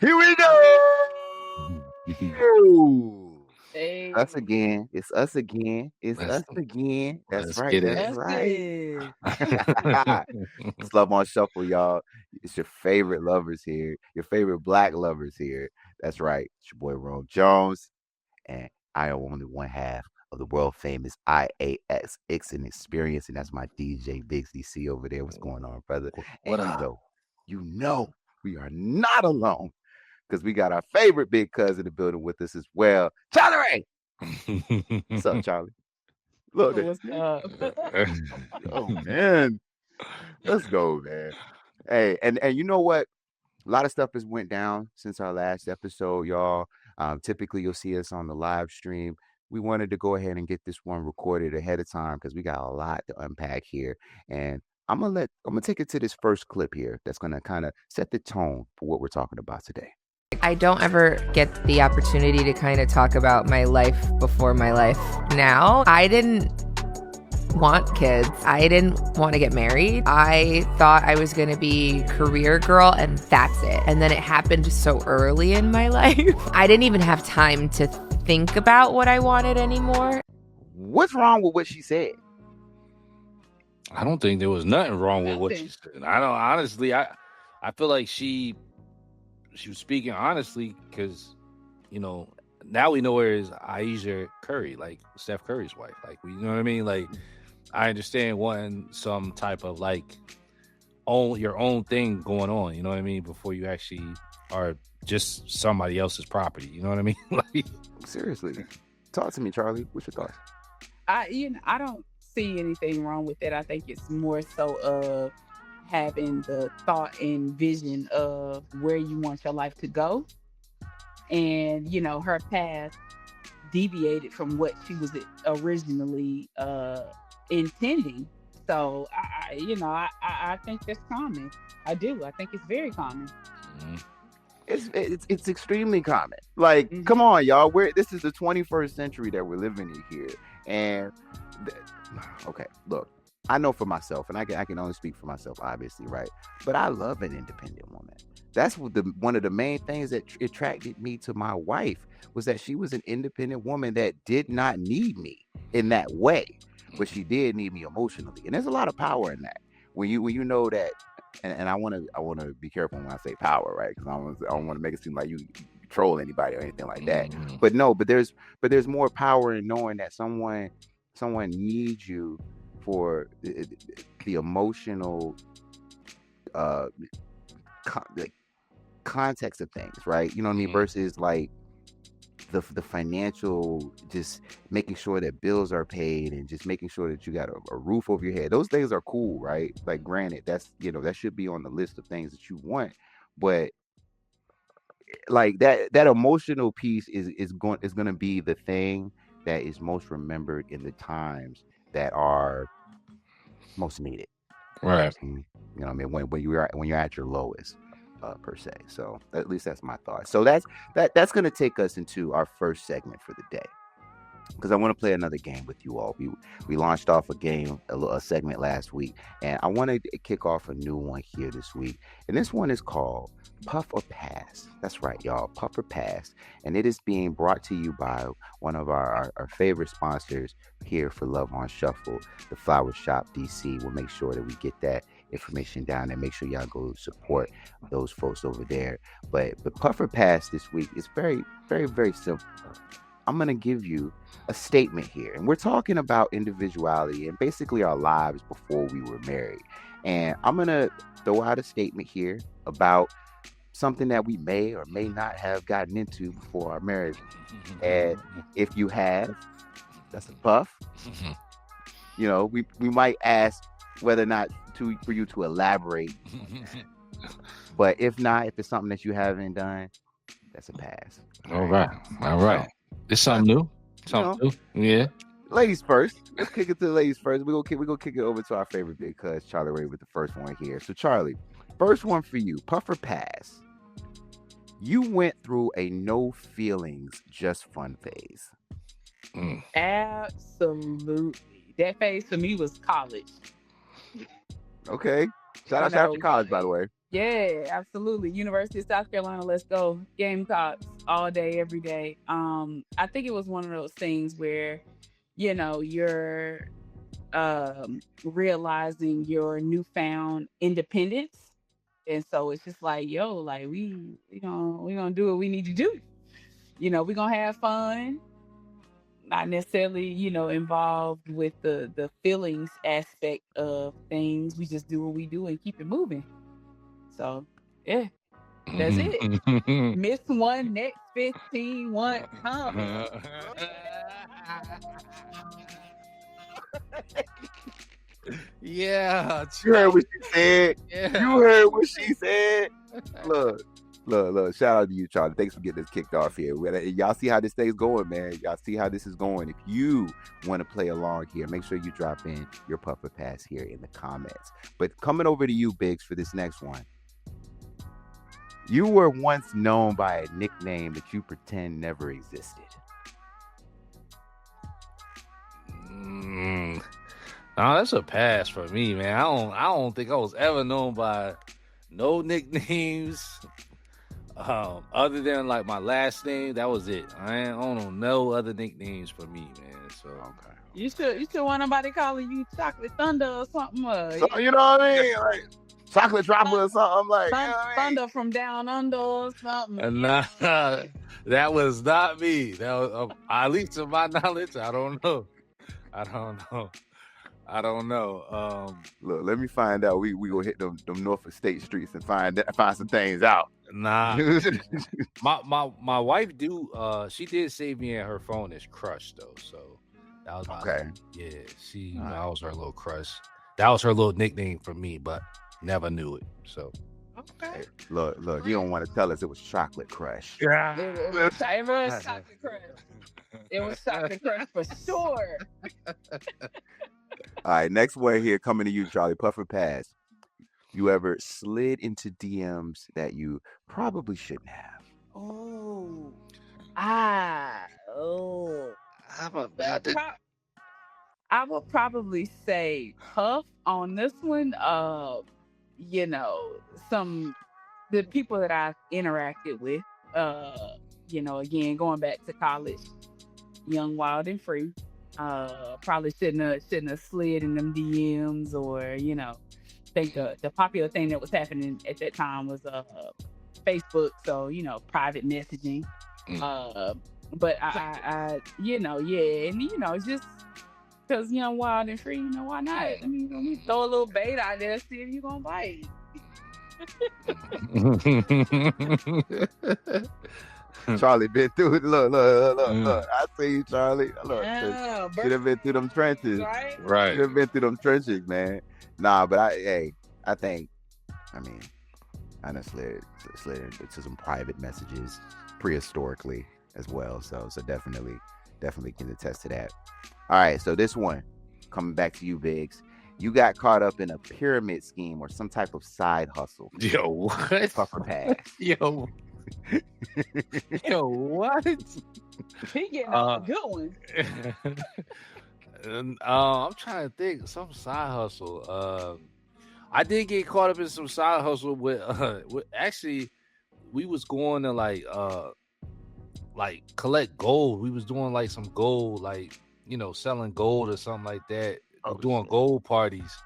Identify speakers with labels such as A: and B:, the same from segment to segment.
A: Here we go.
B: Hey,
A: Us again. It's us again. It's
C: Let's
A: us again. That's
C: let's
A: right.
C: get
A: That's
C: it.
B: that's
A: right.
B: it.
A: It's Love on Shuffle, y'all. It's your favorite lovers here. Your favorite black lovers here. That's right. It's your boy Rome Jones. And I am only one half of the world famous IASX experience. And that's my DJ Biggs DC over there. What's going on, brother?
C: What
A: And
C: up?
A: you know, we are not alone because we got our favorite big cousin in the building with us as well. Charlie Ray! What's up, Charlie? Look,
B: What's up?
A: oh man. Let's go, man. Hey, and you know what? A lot of stuff has went down since our last episode, y'all. Typically, you'll see us on the live stream. We wanted to go ahead and get this one recorded ahead of time because we got a lot to unpack here. And I'm gonna take it to this first clip here that's gonna kind of set the tone for what we're talking about today.
D: I don't ever get the opportunity to kind of talk about my life before my life now. I didn't want kids. I didn't want to get married. I thought I was going to be career girl and that's it. And then it happened so early in my life. I didn't even have time to think about what I wanted anymore.
A: What's wrong with what she said?
C: I don't think there was nothing wrong with what she
B: Nothing.
C: said. I don't honestly. I feel like she was speaking honestly because now we know her as Ayesha Curry, like Steph Curry's wife. Like you know what I mean? Like I understand wanting some type of like own your own thing going on. You know what I mean? Before you actually are just somebody else's property. You know what I mean? Like
A: Seriously, talk to me, Charlie. What's your thoughts?
B: I don't see anything wrong with it. I think it's more so of having the thought and vision of where you want your life to go, and her path deviated from what she was originally intending. So I think that's common. I do. I think it's very common.
C: mhm.
A: It's extremely common. Like, come
B: Hmm.
A: on, y'all. This is the 21st century that we're living in here, and th- okay, look, I know for myself, and I can only speak for myself, obviously, right? But I love an independent woman. That's what one of the main things that attracted me to my wife was that she was an independent woman that did not need me in that way, but she did need me emotionally, and there's a lot of power in that when you know that. And I want to be careful when I say power, right? Because I don't want to make it seem like you control anybody or anything like that.
C: Mhm.
A: But no, but there's more power in knowing that someone needs you for the emotional uh like context of things, right? You know what I mean?
C: Mhm.
A: Versus like the financial, just making sure that bills are paid and just making sure that you got a roof over your head. Those things are cool, right? Like, granted, that's that should be on the list of things that you want, but like that emotional piece is going to be the thing that is most remembered in the times that are most needed.
C: Right.
A: You know what I mean? When you're at your lowest, per se. So at least that's my thought. So that's going to take us into our first segment for the day, because I want to play another game with you all. We launched off a segment last week, and I want to kick off a new one here this week. And this one is called Puff or Pass. That's right, y'all, Puff or Pass. And it is being brought to you by one of our favorite sponsors here for Love on Shuffle, the Flower Shop DC. We'll make sure that we get that information down and make sure y'all go support those folks over there. But Puff or Pass this week is very, very, very simple. I'm going to give you a statement here. And we're talking about individuality and basically our lives before we were married. And I'm going to throw out a statement here about something that we may or may not have gotten into before our marriage. And if you have, that's a puff. We might ask whether or not for you to elaborate. But if not, if it's something that you haven't done, that's a pass.
C: All right. All right. It's something new.
A: You know,
C: Something new. Yeah.
A: ladies first. Let's kick it to the ladies first. We're gonna kick it over to our favorite big cuz Charlie Ray with the first one here. So Charlie, first one for you, puff or pass. You went through a no feelings, just fun phase.
B: Absolutely. That phase for me was college.
A: Okay. Shout
B: You
A: out to
B: know,
A: college, by the way.
B: yeah, absolutely. University of South Carolina, let's go. Gamecocks all day, every day. I think it was one of those things where, you're realizing your newfound independence. And so it's just like, yo, like we gonna do what we need to do. We're gonna have fun, not necessarily, involved with the feelings aspect of things. We just do what we do and keep it moving. So yeah, that's it. Miss one, next 15, one coming.
C: Yeah,
A: You heard what she said.
C: yeah.
A: You heard what she said. Look. Shout out to you, Charlie. Thanks for getting this kicked off here. Y'all see how this thing's going, man. Y'all see how this is going. If you want to play along here, make sure you drop in your puffer pass here in the comments. But coming over to you, Biggs, for this next one. You were once known by a nickname that you pretend never existed.
C: No, that's a pass for me, man. I don't think I was ever known by no nicknames. Other than like my last name, that was it. I don't know no other nicknames for me, man. So
A: Okay.
B: You should want nobody calling you Chocolate Thunder or something.
A: So, you know what I mean? Like chocolate dropper or something. Like, you know what I mean?
B: Thunder from Down Under or something.
C: nah, that was not me. That was at least to my knowledge. I don't know.
A: Look, let me find out. We gonna hit them Norfolk State streets and find some things out.
C: Nah, my wife she did save me in her phone as Crush though, so that was
A: okay.
C: Yeah, that was her little crush. That was her little nickname for me, but never knew it. So
B: okay.
A: Hey, look, you don't want to tell us it was Chocolate Crush.
C: Yeah,
B: It was Chocolate Crush. It was Chocolate Crush for sure.
A: All right, next one here coming to you, Charlie. Puffer pass. You ever slid into DMs that you probably shouldn't have?
B: Oh. I would probably say Puff on this one. The people that I've interacted with, again, going back to college, young, wild, and free. Probably shouldn't have slid in them DMs, or I think the popular thing that was happening at that time was Facebook, so private messaging. But I and just because young, wild, and free, why not? Let me throw a little bait out there, see if you gonna bite.
A: Charlie been through it. Look. I see you, Charlie. Look, should have been through them trenches.
C: right.
A: Should have been through them trenches, man. Nah, but I done slid into some private messages prehistorically as well. So definitely can attest to that. All right, so this one, coming back to you, Biggs. You got caught up in a pyramid scheme or some type of side hustle.
C: Yo, what?
A: Puffer pass.
C: Yo, what?
B: He getting a good one.
C: I'm trying to think some side hustle. I did get caught up in some side hustle with actually we was going to like collect gold. We was doing like some gold, like selling gold or something like that. Doing gold parties.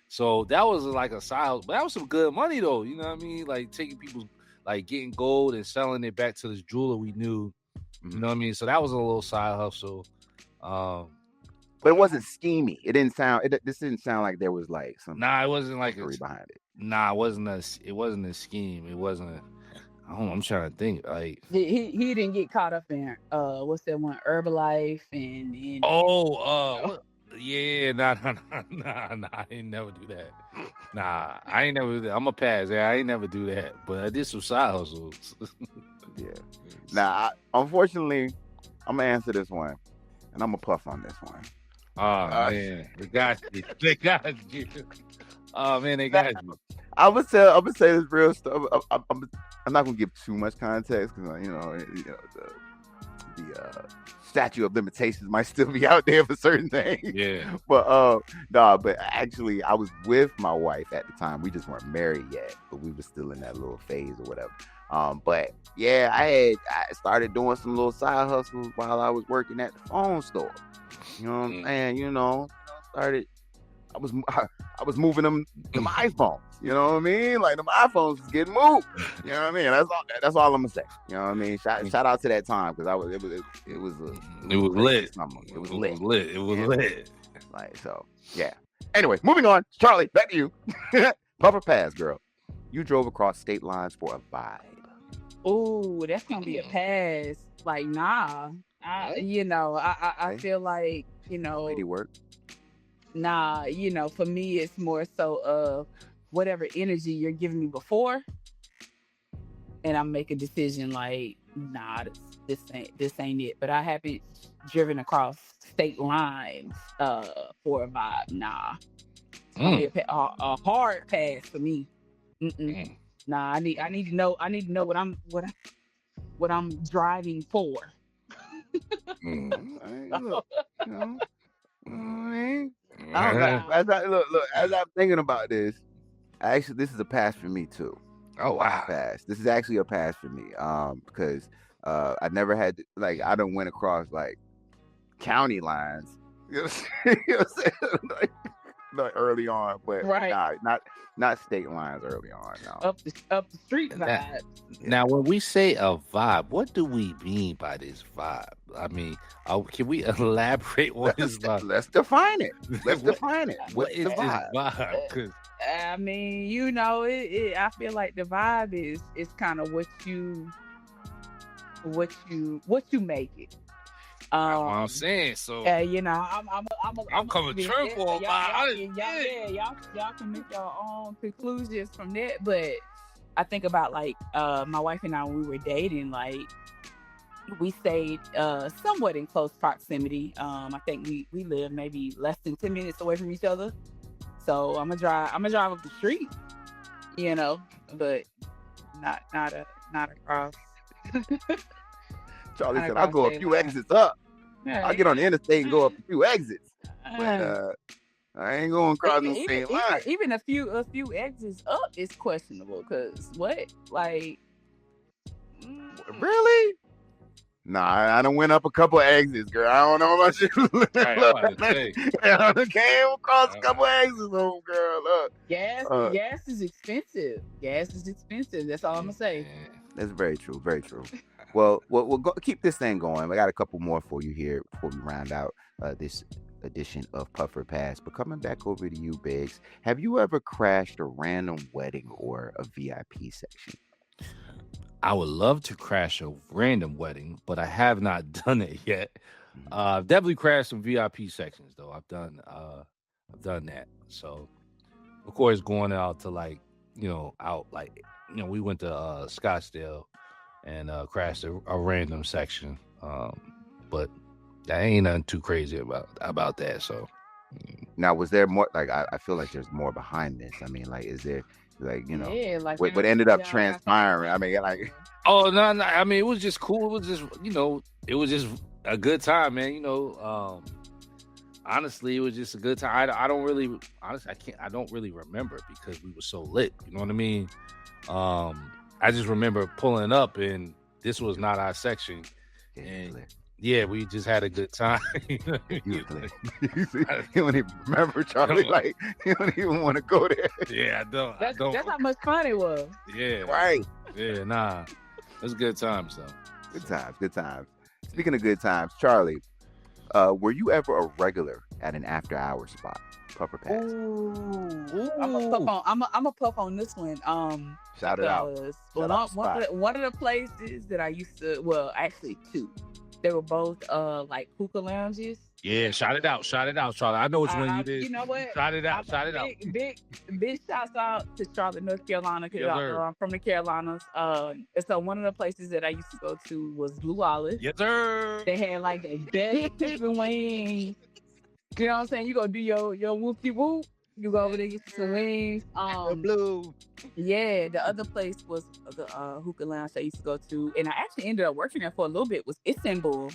C: So that was like a side hustle, but that was some good money though. You know what I mean? Like taking people's, like getting gold and selling it back to this jeweler we knew. You know what I mean? So that was a little side hustle.
A: But it wasn't scheming. This didn't sound like there was like some.
C: Nah, it wasn't like
A: a behind it.
C: Nah, it wasn't a scheme. It wasn't. I'm trying to think. Like
B: he didn't get caught up in what's that one, Herbalife and
C: yeah, nah, I ain't never do that. Nah, I ain't never do that. I'm a pass. Yeah, I ain't never do that. But I did some side hustles.
A: Yeah. Nah, unfortunately, I'm gonna answer this one, and I'm gonna puff on this one.
C: Oh man, they got you. They got you. Oh man, they got you.
A: I'm gonna say this real stuff. I'm not gonna give too much context because statute of limitations might still be out there for certain things.
C: Yeah.
A: But nah, but actually I was with my wife at the time. We just weren't married yet, but we were still in that little phase or whatever. But yeah, I started doing some little side hustles while I was working at the phone store. You know what I'm saying? Started. I was moving them iPhones. You know what I mean? Like them iPhones was getting moved. You know what I mean? That's all I'm gonna say. You know what I mean? Shout out to that time because it was
C: lit.
A: Summer. It was
C: lit.
A: lit.
C: It was lit.
A: Like so, yeah. Anyway, moving on. Charlie, back to you. Puffer pass, girl. You drove across state lines for a vibe.
B: Oh, that's gonna be a pass. Like, nah. I feel like,
A: Lady work.
B: Nah, for me it's more so of whatever energy you're giving me before, and I make a decision like, nah, this ain't it. But I haven't driven across state lines for a vibe. Nah, it's gonna be a hard pass for me. Nah, I need to know what I'm driving for.
A: As I'm thinking about this, actually, this is a pass for me too.
C: Oh wow,
A: pass. This is actually a pass for me. Because I never had I don't went across like county lines. You know what I'm saying? like early on, but
B: right.
A: Not state lines early on. No.
B: Up the street vibe.
C: Now, when we say a vibe, what do we mean by this vibe? I mean, can we elaborate what is vibe?
A: Let's define it. Let's define it.
C: What is this vibe? 'Cause
B: I mean, I feel like the vibe is kind of what you make it.
C: That's what I'm saying. So I'm coming true for a vibe.
B: Y'all can make your own conclusions from that. But I think about like my wife and I when we were dating, like we stayed somewhat in close proximity. I think we live maybe less than 10 minutes away from each other. So I'm gonna drive up the street, but not across.
A: Charlie said, I'll go a few exits up. I'll get on the interstate and go up a few exits. But I ain't going across the same line.
B: Even a few exits up is questionable, because what? Like,
A: really? Nah, I done went up a couple of exits, girl. I don't know about you. I done came across a couple of exits, girl. Look.
B: Gas is expensive. That's all I'm gonna say.
A: That's very true. Very true. Well, we'll keep this thing going. I got a couple more for you here before we round out this edition of Puffer Pass. But coming back over to you, Biggs, have you ever crashed a random wedding or a VIP section?
C: I would love to crash a random wedding, but I have not done it yet. I've definitely crashed some VIP sections, though. I've done that. So, of course, going out to we went to Scottsdale and crashed a random section. But that ain't nothing too crazy about that. So
A: now, was there more? Like, I feel like there's more behind this. I mean, like, is there? What ended up transpiring? I mean, like,
C: oh no! I mean, it was just cool. It was just, it was just a good time, man. Honestly, it was just a good time. I don't really remember because we were so lit. You know what I mean? I just remember pulling up and this was not our section, and yeah, we just had a good time.
A: You don't even remember, Charlie. Like, you don't even want to go there.
C: Yeah, I don't.
B: That's how much fun it was.
C: Yeah,
A: right.
C: Yeah, nah, it was good times though.
A: Good times. Speaking of good times, Charlie, were you ever a regular at an after-hour spot? Puffer pass.
B: Ooh. I'm a puff on this one.
A: Shout it out.
B: One of the places that I used to, well, actually two. They were both like hookah lounges.
C: Yeah, shout it out, Charlie. I know which one you did.
B: You know what?
C: Shout it out.
B: Big shouts out to Charlotte, North Carolina, because I'm from the Carolinas. So one of the places that I used to go to was Blue Olive.
C: Yes, sir.
B: They had like the best chicken wings. You know what I'm saying? You go do your whoopty whoop. You go over there get some wings.
A: Blue.
B: Yeah, the other place was the hookah lounge I used to go to, and I actually ended up working there for a little bit. Was Istanbul.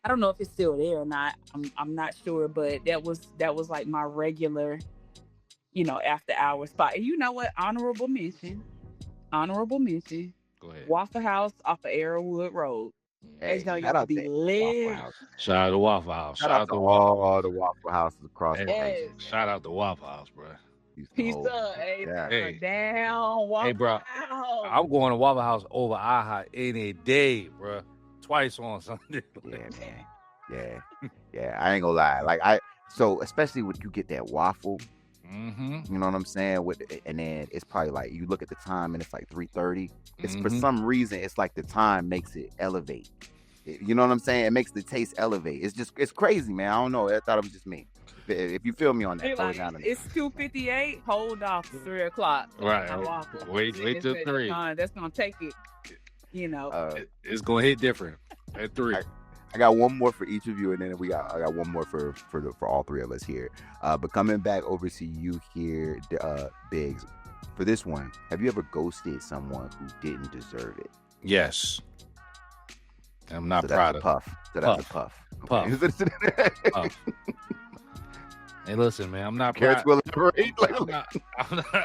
B: I don't know if it's still there or not. I'm not sure, but that was like my regular, after hours spot. And you know what? Honorable mention.
C: Go ahead.
B: Waffle House off of Arrowwood Road.
A: Hey,
B: That joint
A: shout
B: used to
A: out
B: be
A: to Waffle
B: lit.
A: House.
C: Shout out to Waffle House.
A: Shout out to all the Waffle Houses across the
C: Hey,
A: nation.
C: shout out to Waffle House, bro.
A: Used to
B: Pizza,
A: hold.
B: hey,
A: Yeah.
C: Hey.
B: down, Waffle
C: Hey, bro.
B: House.
C: I'm going to Waffle House over IHOP any day, bro. Twice on Sunday.
A: Yeah, man. Yeah. I ain't gonna lie. So especially when you get that waffle,
C: Mm-hmm.
A: you know what I'm saying? And then it's probably like you look at the time and it's like 3:30. It's for
C: Mhm.
A: some reason it's like the time makes it elevate. You know what I'm saying? It makes the taste elevate. It's crazy, man. I don't know. I thought it was just me. If you feel me on that,
B: Hey,
A: throw it
B: like,
A: down in the
B: it's 2:58. Hold off to 3:00.
C: Right.
B: My waffle.
C: Wait till
B: It's
C: 3.
B: That's gonna take it.
C: It's gonna hit different at 3.
A: I got one more for each of you, and then I got one more for all three of us here. But coming back over to you here, Biggs, for this one, have you ever ghosted someone who didn't deserve it?
C: Yes. I'm not
A: So
C: proud
A: that's
C: of
A: a puff. So that's a puff. Okay.
C: Puff. Hey, listen, man, I'm not
A: Care
C: proud.
A: to elaborate?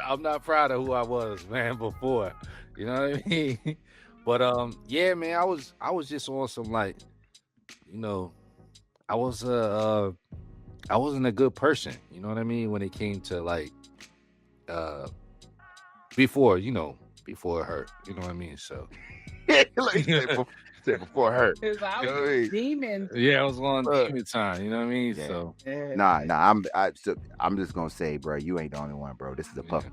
C: I'm not proud of who I was, man, before. You know what I mean? But yeah, man, I was just on some like, I wasn't a good person, you know what I mean, when it came to like before her, you know what I mean? So
A: before her.
B: It's like, I was demon.
C: Yeah, I was on demon time, you know what I mean?
A: Yeah.
C: So
A: Nah, I'm just gonna say, bro, you ain't the only one, bro. This is a puff.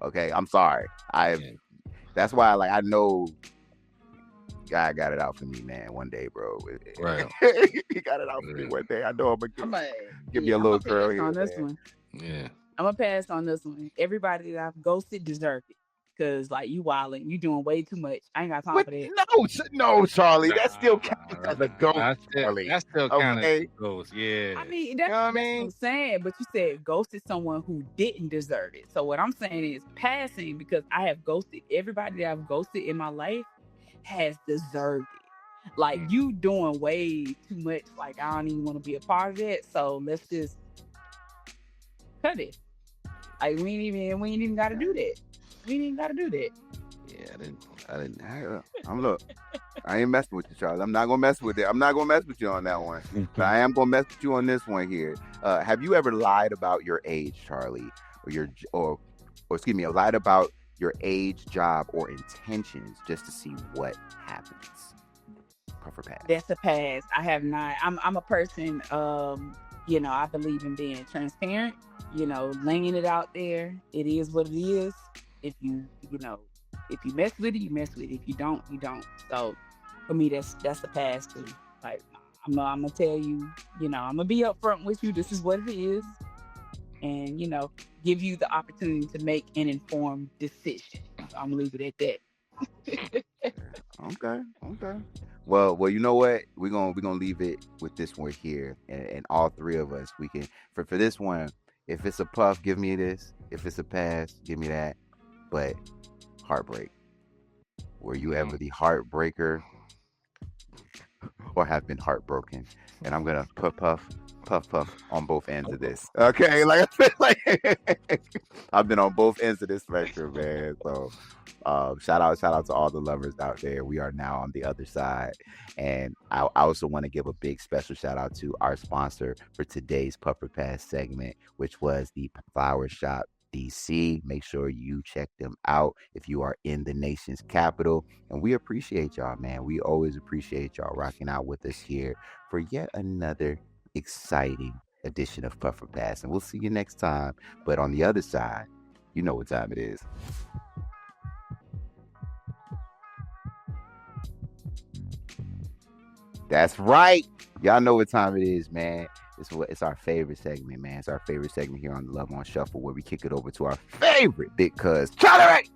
A: Okay, I'm sorry. That's why I know God got it out for me, man, one day, bro.
C: Right.
A: He got it out for me one day. I know I'm gonna give
B: you
A: a little girl here.
B: On this one.
C: Yeah.
B: I'm gonna pass on this one. Everybody that I've ghosted deserved it. Cause like you wilding, you doing way too much. I ain't got time for that.
A: No, Charlie. That still counts as a ghost, Charlie.
C: That still counts as a ghost. Yeah.
B: I mean, that's what I'm saying. But you said ghosted someone who didn't deserve it. So what I'm saying is passing, because I have ghosted everybody that I've ghosted in my life has deserved it. Like you doing way too much. Like I don't even want to be a part of it. So let's just cut it. Like we ain't even got to do that. We ain't even got to do that.
A: Yeah, I didn't. Look, I ain't messing with you, Charlie. I'm not gonna mess with it. I'm not gonna mess with you on that one. But I am gonna mess with you on this one here. Have you ever lied about your age, Charlie, or excuse me, lied about your age, job, or intentions just to see what happens? Puff or pass?
B: That's a pass. I have not. I'm a person. I believe in being transparent. Laying it out there. It is what it is. If you mess with it, you mess with it. If you don't, you don't. So for me, that's a pass too. Like I'm gonna tell you, I'm gonna be upfront with you. This is what it is, and give you the opportunity to make an informed decision. I'm gonna leave it at that.
A: Okay. Well, you know what? We're gonna leave it with this one here, and all three of us, we can for this one. If it's a puff, give me this. If it's a pass, give me that. But heartbreak. Were you ever the heartbreaker or have been heartbroken? And I'm gonna puff on both ends of this. Okay, like I said, like I've been on both ends of this spectrum, man. So shout out to all the lovers out there. We are now on the other side. And I also want to give a big special shout out to our sponsor for today's Puffer Pass segment, which was the Flower Shop DC. Make sure you check them out if you are in the nation's capital. And we appreciate y'all, man. We always appreciate y'all rocking out with us here for yet another exciting edition of Puffer Pass. And we'll see you next time. But on the other side, you know what time it is. That's right. Y'all know what time it is, man. It's our favorite segment, man. It's our favorite segment here on the Love on Shuffle, where we kick it over to our favorite big cuz, Charlie.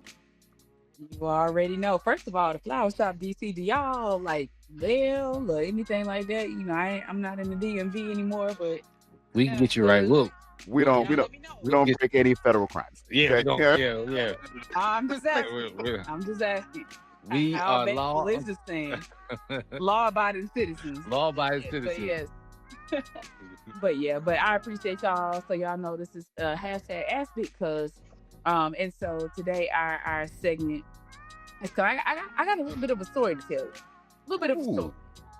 B: You already know. First of all, the Flower Shop DC, do y'all like mail or anything like that? I'm not in the DMV anymore, but
C: we can get you right. Look,
A: we don't break any federal crimes.
C: Yeah,
A: okay?
C: yeah.
B: I'm just asking.
C: We
B: How
C: are
B: available is this thing? Law-abiding citizens.
C: law-abiding
B: But
C: citizens.
B: yes. But I appreciate y'all. So y'all know this is hashtag Ask It because and so today our segment is so I got a little bit of a story to tell you. A little bit of a story.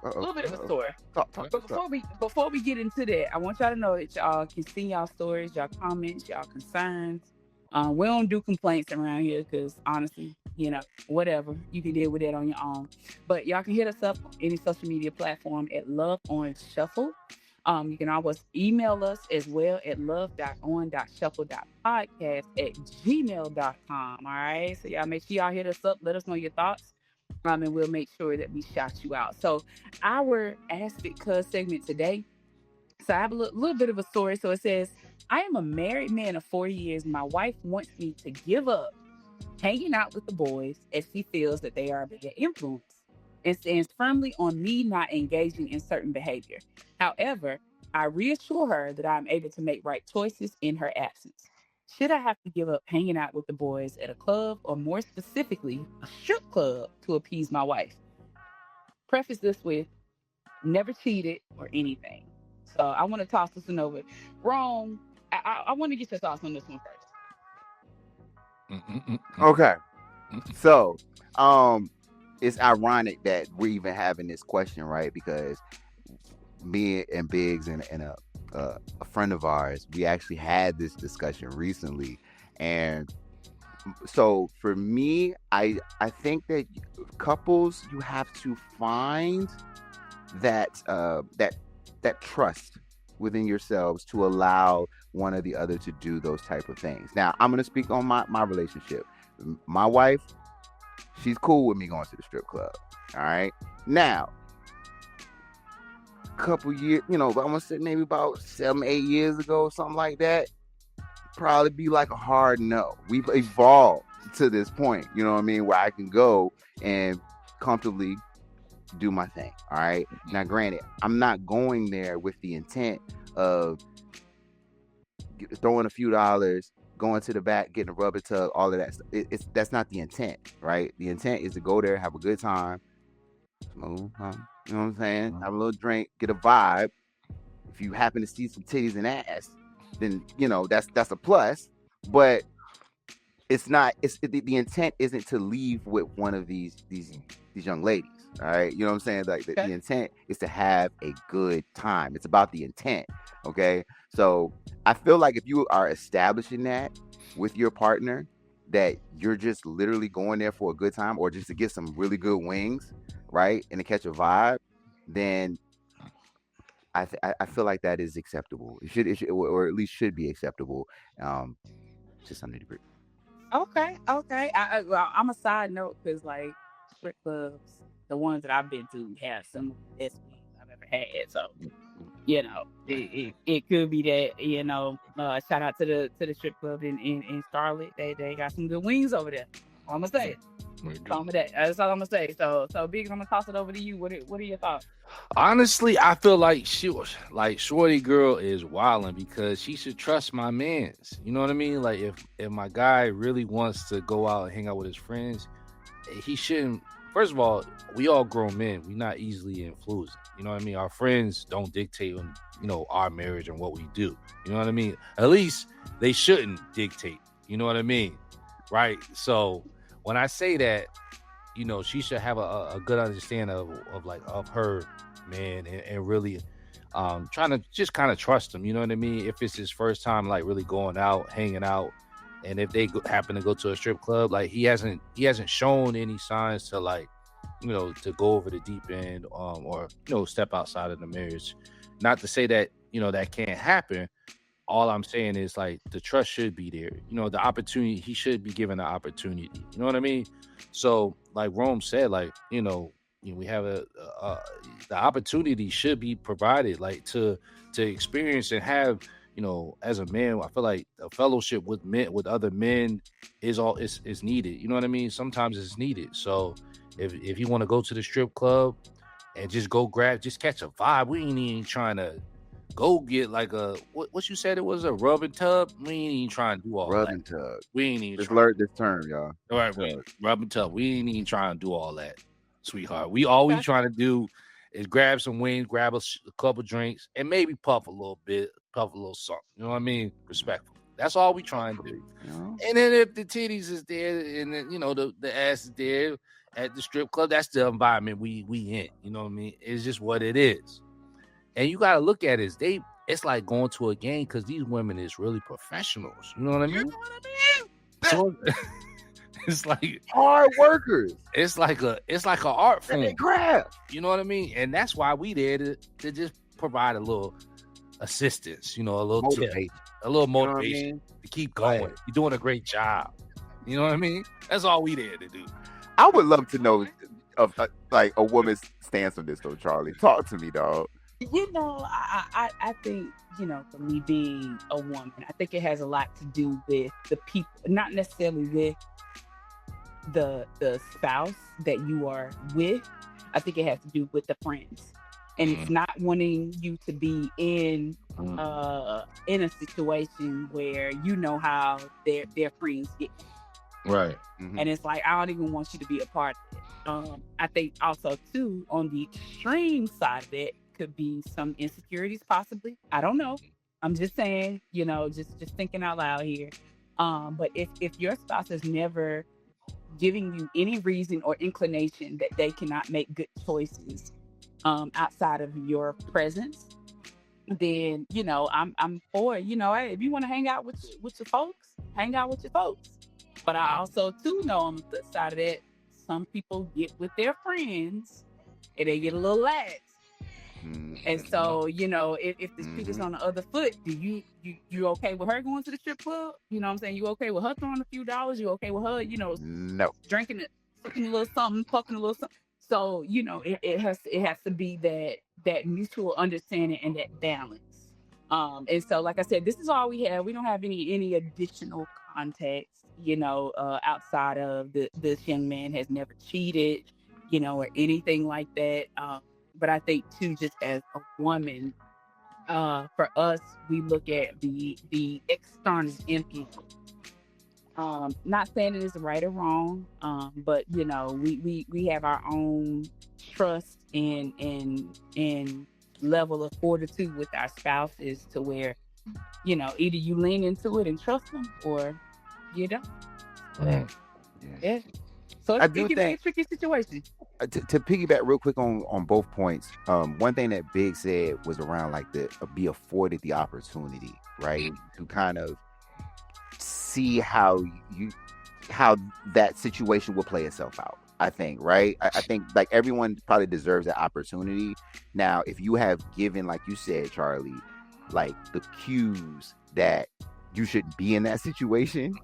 B: A little bit of a story.
A: Talk
B: But
A: this up.
B: before we get into that, I want y'all to know that y'all can send y'all stories, y'all comments, y'all concerns. We don't do complaints around here because honestly, whatever. You can deal with that on your own. But y'all can hit us up on any social media platform at Love on Shuffle. You can always email us as well at love.on.shuffle.podcast@gmail.com. All right. So y'all make sure y'all hit us up. Let us know your thoughts. And we'll make sure that we shout you out. So our Ask It Cuz segment today. So I have a little bit of a story. So it says, I am a married man of 4 years. My wife wants me to give up hanging out with the boys as she feels that they are a bad influence and stands firmly on me not engaging in certain behavior. However, I reassure her that I'm able to make right choices in her absence. Should I have to give up hanging out with the boys at a club or more specifically a strip club to appease my wife? Preface this with never cheated or anything. So I want to toss this one over. Rome, I want to get your thoughts on this one first.
A: Okay. So, it's ironic that we're even having this question, right? Because me and Biggs and a friend of ours, we actually had this discussion recently, and so for me, I think that couples, you have to find that that trust within yourselves to allow one or the other to do those type of things. Now, I'm going to speak on my relationship. My wife, she's cool with me going to the strip club. All right. Now, couple years, I'm gonna say maybe about 7-8 years ago, something like that, probably be like a hard no. We've evolved to this point, you know what I mean, where I can go and comfortably do my thing. All right. Now, granted, I'm not going there with the intent of throwing a few dollars, going to the back, getting a rubber tub, all of that stuff. That's not the intent, right? The intent is to go there, have a good time, smooth, you know what I'm saying? Have a little drink, get a vibe. If you happen to see some titties and ass, then that's a plus. But it's not. The intent isn't to leave with one of these young ladies. All right, you know what I'm saying? Like the intent is to have a good time. It's about the intent. Okay, so I feel like if you are establishing that with your partner, that you're just literally going there for a good time or just to get some really good wings, right, and to catch a vibe, then I feel like that is acceptable. It should or at least should be acceptable, to some degree.
B: Okay. Well, I'm a side note because like strip clubs, the ones that I've been to have some of the best wings I've ever had. So it could be that shout out to the strip club in Charlotte. They got some good wings over there. I'm gonna say it. That's all I'm gonna say. So Biggs, I'm gonna toss it over to you. What are your thoughts?
C: Honestly, I feel like Shorty girl is wilding because she should trust my mans. You know what I mean? Like if my guy really wants to go out and hang out with his friends, he shouldn't. First of all, we all grown men. We're not easily influenced. You know what I mean? Our friends don't dictate on our marriage and what we do. You know what I mean? At least they shouldn't dictate. You know what I mean? Right? So when I say that, she should have a good understanding of her man and really trying to just kind of trust him. You know what I mean? If it's his first time like really going out, hanging out, and if they happen to go to a strip club, like he hasn't shown any signs to like to go over the deep end or step outside of the marriage. Not to say that that can't happen. All I'm saying is like the trust should be there. The opportunity, he should be given the opportunity. You know what I mean? So like Rome said, like, we have the opportunity should be provided, like to experience and have, as a man, I feel like a fellowship with other men is needed. You know what I mean? Sometimes it's needed. So if you want to go to the strip club and just go just catch a vibe, we ain't even trying to Go get like a what you said it was a rubbing tub. We ain't even trying to do all
A: Rubbing
C: that.
A: tug.
C: We ain't even
A: Just
C: trying.
A: learned this term, y'all.
C: All right, rubbing tub. We ain't even trying to do all that, sweetheart. We all we trying to do is grab some wings, grab a couple drinks, and maybe puff a little bit, puff a little something. You know what I mean? Respectful. That's all we trying to do.
A: You know?
C: And then if the titties is there, and then the ass is there at the strip club, that's the environment we in. You know what I mean? It's just what it is. And you gotta look at it. It's like going to a game because these women is really professionals. You know what I mean? So it's like
A: hard workers.
C: It's like an art form.
A: They craft.
C: You know what I mean? And that's why we there to just provide a little assistance. A little
A: Motivation.
C: tip, a little motivation
A: You know what I mean?
C: to keep going. Right. You're doing a great job. You know what I mean? That's all we there to do.
A: I would love to know of like a woman's stance on this, though, Charlie. Talk to me, dog.
B: I think, for me being a woman, I think it has a lot to do with the people, not necessarily with the spouse that you are with. I think it has to do with the friends. And it's not wanting you to be in a situation where how their friends get.
C: Right.
B: Mm-hmm. And it's like, I don't even want you to be a part of it. I think also, too, on the extreme side of it, could be some insecurities possibly. I don't know. I'm just saying, just thinking out loud here. But if your spouse is never giving you any reason or inclination that they cannot make good choices outside of your presence, then I'm for it. Hey, if you want to hang out with your folks, hang out with your folks. But I also too know on the flip side of that, some people get with their friends and they get a little lax. And so, if the street is on the other foot, do you okay with her going to the strip club? You know what I'm saying? You okay with her throwing a few dollars? You okay with her,
A: no,
B: drinking a little something, puffing a little something? So, it has to be that mutual understanding and that balance. And so, like I said, this is all we have. We don't have any additional context, outside of this young man has never cheated, or anything like that. But I think too, just as a woman, for us, we look at the external influence. Not saying it is right or wrong, but we have our own trust and level of fortitude with our spouses to where, either you lean into it and trust them or you don't. Yeah. So it can be a tricky situation.
A: To piggyback real quick on both points, one thing that Big said was around like be afforded the opportunity, right, to kind of see how that situation will play itself out. I think, right? I think like everyone probably deserves that opportunity. Now, if you have given, like you said, Charlie, like the cues that you shouldn't be in that situation,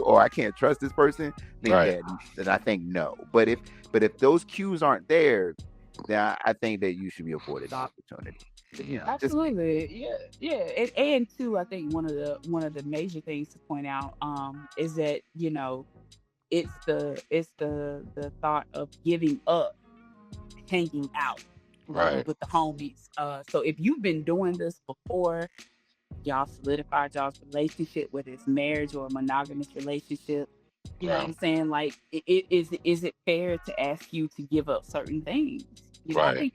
A: or I can't trust this person, then I think no. But if those cues aren't there, then I think that you should be afforded the opportunity.
B: Absolutely, yeah. And too, I think one of the major things to point out is that it's the thought of giving up hanging out with the homies. So if you've been doing this before, y'all solidified y'all's relationship, whether it's marriage or a monogamous relationship, you know what I'm saying? Like, is it fair to ask you to give up certain things? I think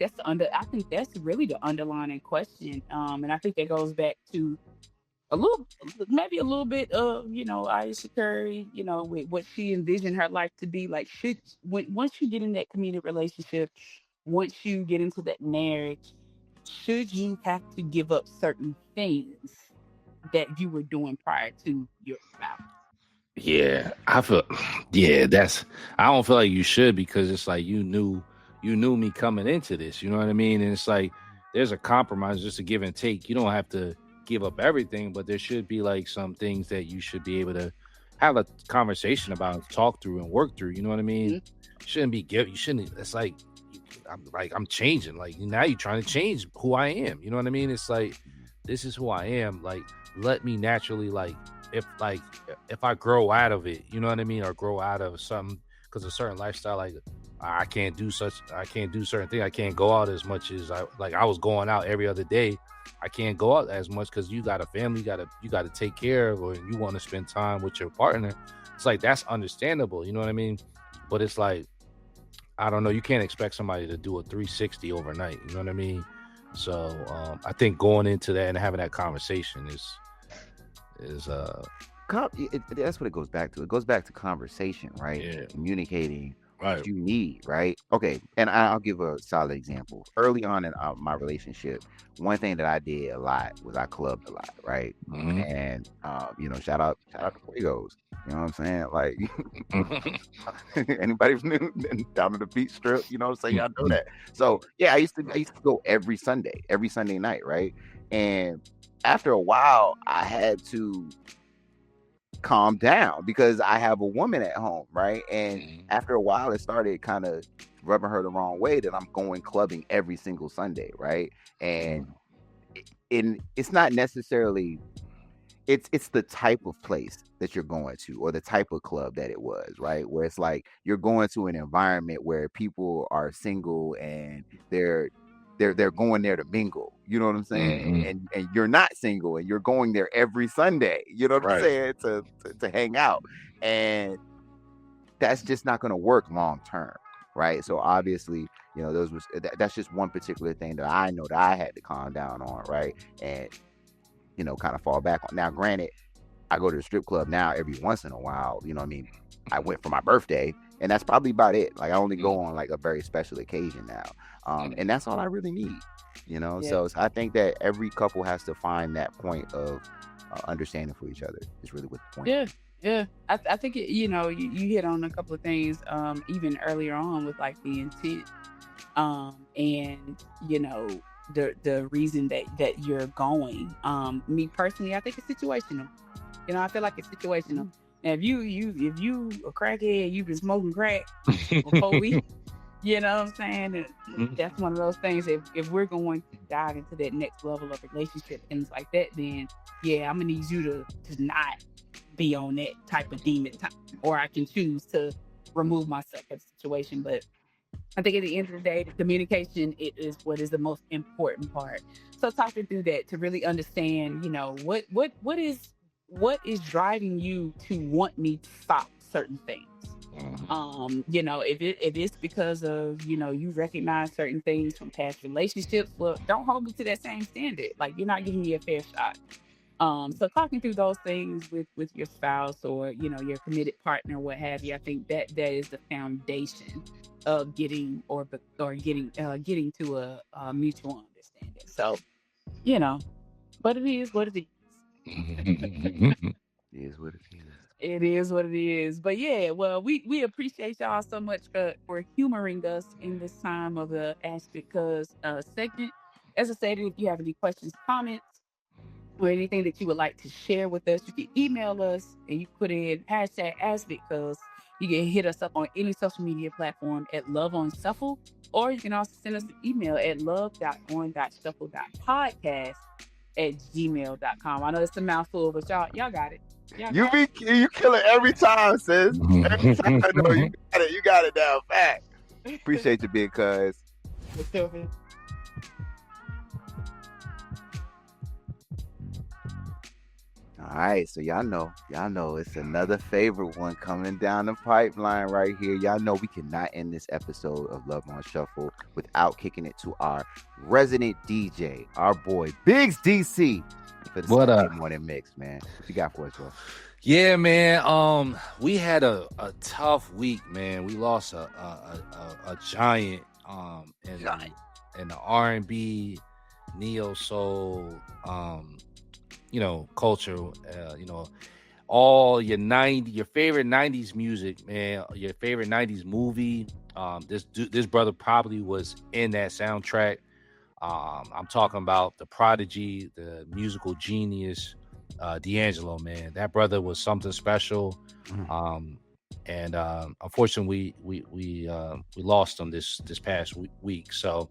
B: that's really the underlying question. And I think that goes back to maybe a little bit of, Ayesha Curry, with what she envisioned her life to be like. Once you get in that committed relationship, once you get into that marriage, should you have to give up certain things that you were doing prior to your spouse?
C: Yeah, I don't feel like you should, because it's like you knew me coming into this, you know what I mean? And it's like there's a compromise, just a give and take. You don't have to give up everything, but there should be like some things that you should be able to have a conversation about, talk through and work through, you know what I mean? You shouldn't, it's like I'm changing. Like, now you're trying to change who I am. You know what I mean? It's like, this is who I am. Like, let me naturally, like, if I grow out of it, you know what I mean? Or grow out of something because a certain lifestyle, like I can't do certain things. I can't go out as much as I was going out every other day. I can't go out as much because you got a family, you got to take care of, or you want to spend time with your partner. It's like, that's understandable, you know what I mean? But it's like, I don't know, you can't expect somebody to do a 360 overnight, you know what I mean? So I think going into that and having that conversation is
A: that's what it goes back to. It goes back to conversation, right?
C: Yeah.
A: Communicating
C: Right.
A: what you need, right? Okay, and I'll give a solid example. Early on in my relationship, one thing that I did a lot was I clubbed a lot, right?
C: Mhm.
A: And you know, shout out to Fuegos. You know what I'm saying? Like anybody from down to the beach strip, you know what I'm saying? Y'all know that. So yeah, I used to go every Sunday night, right? And after a while, I had to calm down because I have a woman at home, right? And after a while, it started kind of rubbing her the wrong way that I'm going clubbing every single Sunday, right? And it's not necessarily it's the type of place that you're going to or the type of club that it was, right? Where it's like you're going to an environment where people are single and they're going there to mingle, you know what I'm saying? And you're not single and you're going there every Sunday, you know what I'm saying, to hang out. And that's just not going to work long term, right? So obviously, you know, that's just one particular thing that I know that I had to calm down on, right? And you know, kind of fall back on. Now, granted, I go to the strip club now every once in a while, you know what I mean? I went for my birthday and that's probably about it. Like I only go on like a very special occasion now. And that's all I really need, you know?
B: Yeah.
A: So I think that every couple has to find that point of understanding for each other is really what the point.
B: Yeah. I think you hit on a couple of things, even earlier on with like the intent, and you know, the reason that you're going. Me personally, I think it's situational. You know, I feel like it's situational. Now, if you a crackhead, you've been smoking crack for 4 weeks. You know what I'm saying? And that's one of those things. If we're going to dive into that next level of relationship, things like that, then yeah, I'm gonna need you to not be on that type of demon time, or I can choose to remove myself from the situation. But I think at the end of the day, the communication is what is the most important part. So talking through that to really understand, you know, what is driving you to want me to stop certain things. You know, if it's because of, you know, you recognize certain things from past relationships, well, don't hold me to that same standard. Like you're not giving me a fair shot. So talking through those things with your spouse or, you know, your committed partner, what have you, I think that is the foundation of getting getting to a mutual understanding. So, you know, but it is what it is.
A: It is what it is.
B: It is what it is. But yeah, well, we appreciate y'all so much for humoring us in this time of the Ask Because segment. As I said, if you have any questions, comments, or anything that you would like to share with us, you can email us and you put in hashtag #AskBecause. You can hit us up on any social media platform at Love on Shuffle, or you can also send us an email at love.on.shuffle.podcast@gmail.com. I know it's a mouthful, but y'all got it.
A: You kill it every time, sis. Every time I know you got it down pat. Appreciate you, big cuz. All right, so y'all know it's another favorite one coming down the pipeline right here. Y'all know we cannot end this episode of Love on Shuffle without kicking it to our resident DJ, our boy Biggs DC, for the Sunday morning mix, man. What you got for us, bro?
C: Yeah, man. We had a tough week, man. We lost a giant in the R&B, neo soul, you know, culture, you know, all your favorite 90s music, man, your favorite 90s movie. This brother probably was in that soundtrack. I'm talking about the prodigy, the musical genius, D'Angelo, man. That brother was something special. And unfortunately we lost him this past week. So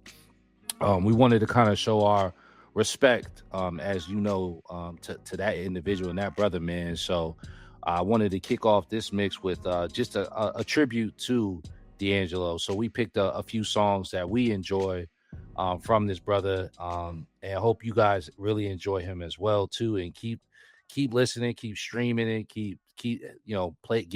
C: we wanted to kind of show our respect, as you know, to that individual and that brother, man. So I wanted to kick off this mix with just a tribute to D'Angelo. So we picked a few songs that we enjoy from this brother, and I hope you guys really enjoy him as well too. And keep listening, keep streaming it, keep get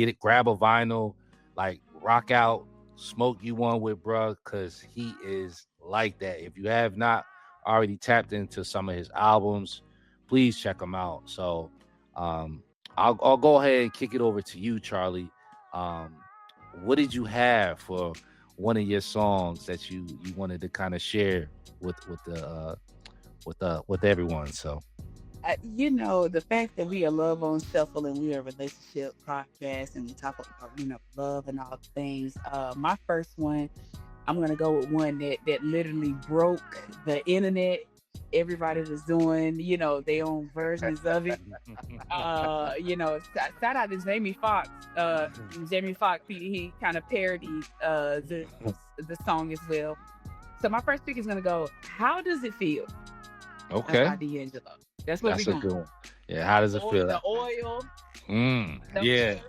C: it, grab a vinyl, like rock out, smoke you one with bruh, because he is like that. If you have not already tapped into some of his albums, please check them out. So I'll go ahead and kick it over to you, Charlie. What did you have for one of your songs that you wanted to kind of share with everyone? So
B: the fact that we are Love on Shuffle and we are a relationship podcast and we talk about love and all things. My first one, I'm gonna go with one that literally broke the internet. Everybody was doing their own versions of it. Shout out to Jamie Foxx. Jamie Foxx, he kind of parodied the song as well. So my first pick is gonna go, How Does It Feel?
C: Okay.
B: That's by D'Angelo. That's what we're
C: doing. Yeah, how does it feel?
B: The oil.
C: Yeah.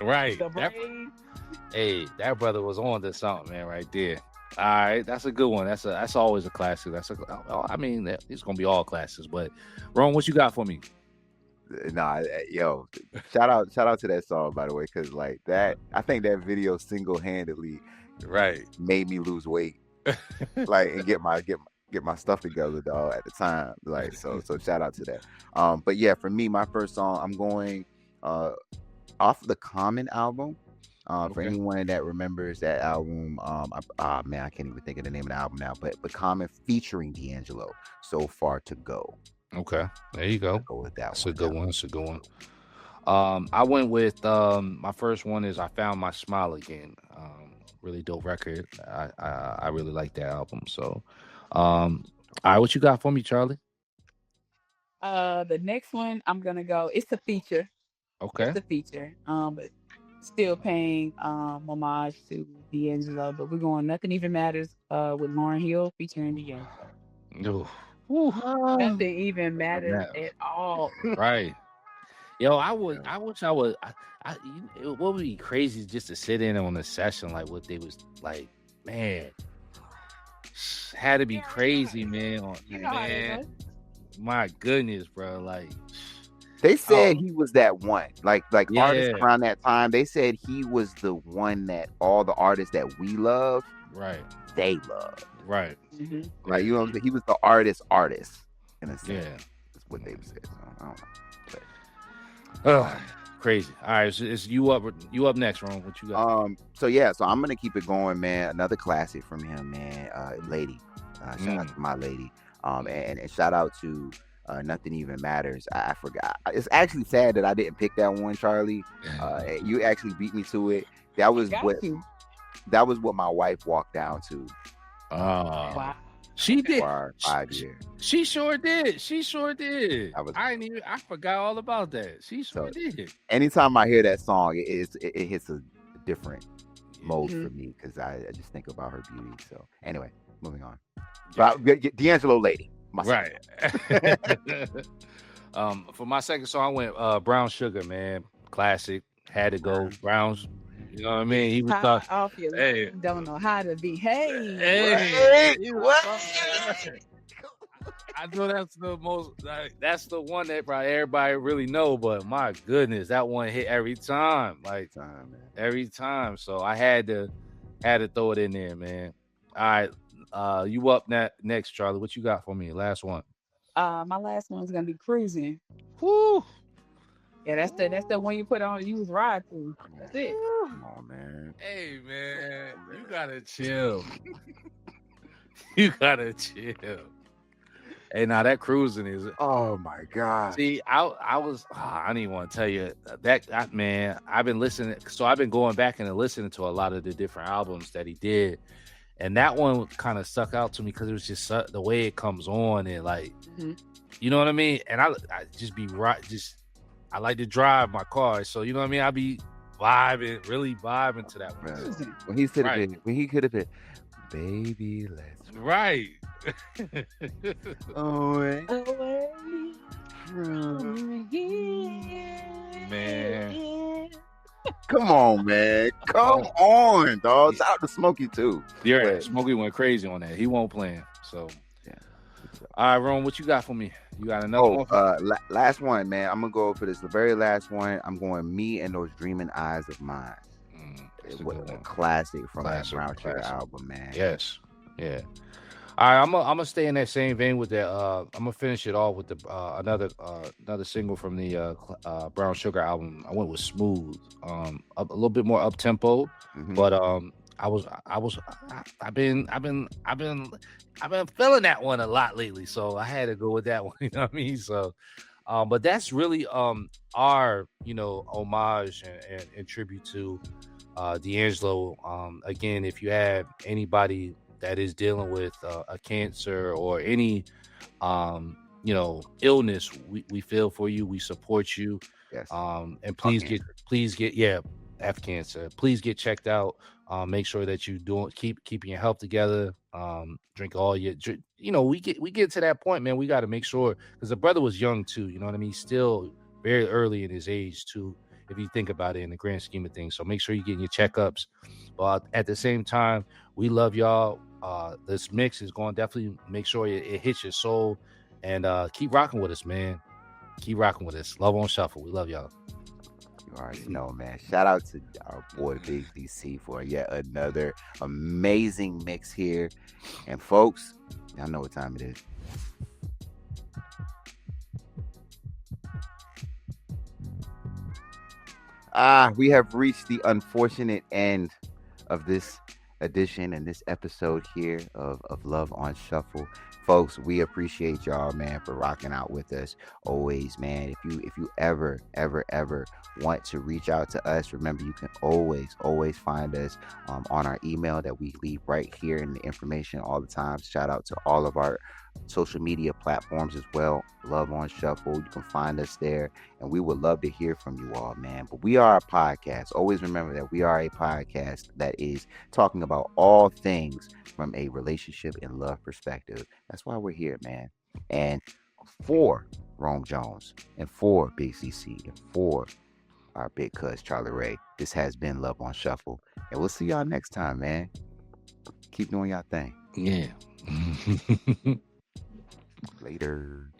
C: Right.
B: The brain.
C: Hey, that brother was on to something, man, right there. All right, that's a good one. That's always a classic. It's gonna be all classics. But Ron, what you got for me?
A: Nah, yo, shout out to that song, by the way, because like that, I think that video single-handedly made me lose weight, like, and get my stuff together, dog, at the time. Like, so shout out to that. But yeah, for me, my first song, I'm going off the Common album. For anyone that remembers that album, I can't even think of the name of the album now, but Common featuring D'Angelo, So Far to Go.
C: Okay, there you go.
A: I'll go with that.
C: That's a good one. It's a good one. I went with my first one is I Found My Smile Again. Really dope record. I really like that album. So, all right, what you got for me, Charlie?
B: The next one I'm gonna go. It's a feature.
C: Okay.
B: It's a feature. But still paying homage to D'Angelo, but we're going Nothing Even Matters with Lauryn Hill featuring D'Angelo. Nothing even matters at all.
C: Right. Yo, I wish I would. What would be crazy just to sit in on a session like what they was like, man. Had to be crazy, man. Man, my goodness, bro. Like,
A: they said he was that one. Like artists around that time, they said he was the one that all the artists that we love, they loved.
C: Right.
B: Mm-hmm.
A: Like, he was the artist in a sense. Yeah. That's what they said. So, I don't know. But,
C: crazy. All right, so it's you up next, Ron. What you got?
A: So I'm gonna keep it going, man. Another classic from him, man. Lady. Shout out to my lady. And shout out to Nothing Even Matters. I forgot. It's actually sad that I didn't pick that one, Charlie. You actually beat me to it. That was what my wife walked down to.
B: Wow.
C: She did.
A: 5 years.
C: She sure did. I forgot all about that. She sure did.
A: Anytime I hear that song, it hits a different mode for me because I just think about her beauty. So anyway, moving on. But D'Angelo, Lady.
C: Right. For my second song, I went Brown Sugar, man. Classic. Had to go. Brown's. You know what I mean? He was talking.
B: Hey, don't know how to behave.
C: Hey, what? I know that's the most. That's the one that probably everybody really know. But my goodness, that one hit every time. Like every time. So I had to throw it in there, man. All right, you up next, Charlie? What you got for me? Last one.
B: My last one's gonna be Cruising.
C: Woo.
B: Yeah, that's the one you put on. You was ride to. That's it.
A: Come on, man.
C: Hey, man, you gotta chill. You gotta chill. Hey, now that Cruising is.
A: Oh my God.
C: See, I was. I didn't even want to tell you that man. I've been listening, so I've been going back and listening to a lot of the different albums that he did, and that one kind of stuck out to me because it was just the way it comes on and like, you know what I mean. And I just be I like to drive my car, so you know what I mean. I be really vibing to that one.
A: When he could have been, baby, let's
C: right.
B: Away
A: from here. Man, come on, man. Come on, dog. Shout out to Smokey too.
C: You're right.
A: But-
C: Smokey went crazy on that. He won't play. So,
A: Yeah.
C: all right, Ron, what you got for me? You got another one?
A: Last one, man. I'm gonna go for this. The very last one. I'm going Me and Those Dreaming Eyes of Mine.
C: That's
A: What
C: good
A: a
C: one.
A: classic from
C: Classic,
A: that Brown Sugar
C: classic.
A: album, man.
C: Yes. Yeah. All right, I'm gonna stay in that same vein with that. I'm gonna finish it off with the another single from the Brown Sugar album. I went with Smooth, a little bit more up tempo, but I've been feeling that one a lot lately, so I had to go with that one. You know what I mean? So, but that's really our homage and tribute to D'Angelo. Again, if you have anybody that is dealing with a cancer or any illness, we feel for you, we support you.
A: Yes.
C: And please get F cancer, please get checked out. Make sure that you keeping your health together. Drink all your we get to that point, man. We got to make sure, because the brother was young too, you know what I mean, still very early in his age too, if you think about it in the grand scheme of things. So make sure you're getting your checkups, but at the same time, we love y'all. This mix is going to definitely make sure it hits your soul, and keep rocking with us, man. Keep rocking with us. Love on Shuffle. We love y'all.
A: You already know, man. Shout out to our boy Big DC for yet another amazing mix here. And folks, y'all know what time it is. We have reached the unfortunate end of this edition and this episode here of Love on Shuffle. Folks, we appreciate y'all, man, for rocking out with us always, man. If you ever want to reach out to us, remember you can always find us on our email that we leave right here in the information all the time. Shout out to all of our social media platforms as well. Love on Shuffle. You can find us there, and we would love to hear from you all, man. But we are a podcast. Always remember that we are a podcast that is talking about all things from a relationship and love perspective. That's why we're here, man. And for Rome Jones, and for Big CC, and for our big cuz Charlie Ray, this has been Love on Shuffle, and we'll see y'all next time, man. Keep doing y'all thing.
C: Yeah.
A: Later.